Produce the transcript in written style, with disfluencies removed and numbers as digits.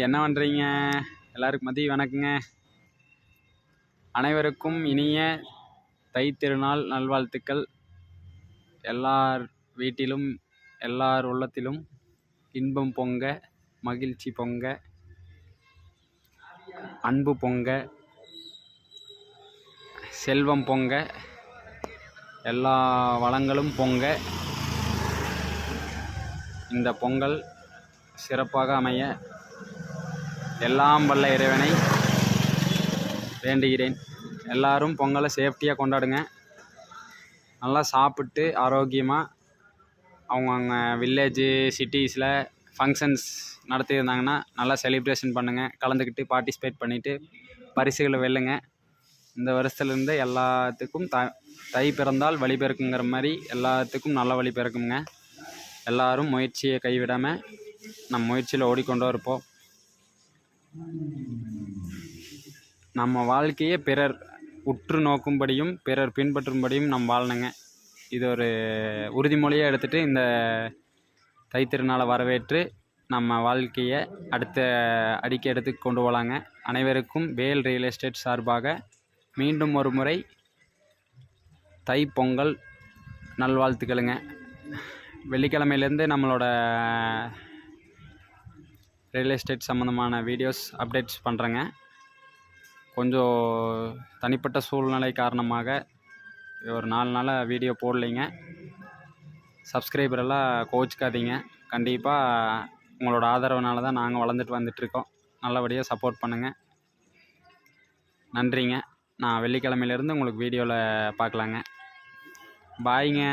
என்ன பண்ணுறீங்க? எல்லாருக்கும் மதிய வணக்கங்க. அனைவருக்கும் இனிய தை திருநாள் நல்வாழ்த்துக்கள். எல்லார் வீட்டிலும் எல்லார் உள்ளத்திலும் இன்பம் பொங்க, மகிழ்ச்சி பொங்க, அன்பு பொங்க, செல்வம் பொங்க, எல்லா வளங்களும் பொங்க, இந்த பொங்கல் சிறப்பாக அமைய எல்லாம் வல்ல இறைவனை வேண்டுகிறேன். எல்லாரும் பொங்கலை சேஃப்டியாக கொண்டாடுங்க. நல்லா சாப்பிட்டு ஆரோக்கியமாக அவங்கவுங்க வில்லேஜு சிட்டிஸில் ஃபங்க்ஷன்ஸ் நடத்தியிருந்தாங்கன்னா நல்லா செலிப்ரேஷன் பண்ணுங்கள். கலந்துக்கிட்டு பார்ட்டிசிபேட் பண்ணிவிட்டு பரிசுகளை வெல்லுங்க. இந்த வருஷத்துலேருந்து எல்லாத்துக்கும் தை பிறந்தால் வழி பிறக்குங்கிற மாதிரி எல்லாத்துக்கும் நல்ல வழி பிறக்குங்க. எல்லாரும் முயற்சியை கைவிடாமல் நம்ம முயற்சியில் ஓடிக்கொண்டே இருப்போம். நம்ம வாழ்க்கையை பிறர் உற்று நோக்கும்படியும் பிறர் பின்பற்றும்படியும் நம்ம வாழணுங்க. இது ஒரு உறுதிமொழியாக எடுத்துகிட்டு இந்த தைத்திருநாளை வரவேற்று நம்ம வாழ்க்கையை அடுத்த அடிக்க எடுத்து கொண்டு போகலாங்க. அனைவருக்கும் வேல் ரியல் எஸ்டேட் சார்பாக மீண்டும் ஒரு முறை தை பொங்கல் நல்வாழ்த்துக்களுங்க. வெள்ளிக்கிழமையிலேருந்து நம்மளோட ரியல் எஸ்டேட் சம்மந்தமான வீடியோஸ் அப்டேட்ஸ் பண்ணுறேங்க. கொஞ்சம் தனிப்பட்ட சூழ்நிலை காரணமாக ஒரு 4 நாளாக வீடியோ போடலைங்க. சப்ஸ்கிரைபரெல்லாம் கோச்சிக்காதீங்க. கண்டிப்பாக உங்களோட ஆதரவுனால தான் நாங்கள் வளர்ந்துட்டு வந்துட்டுருக்கோம். நல்லபடியாக சப்போர்ட் பண்ணுங்கள். நன்றிங்க. நான் வெள்ளிக்கிழமையிலேருந்து உங்களுக்கு வீடியோவில் பார்க்கலாங்க. பாய்ங்க.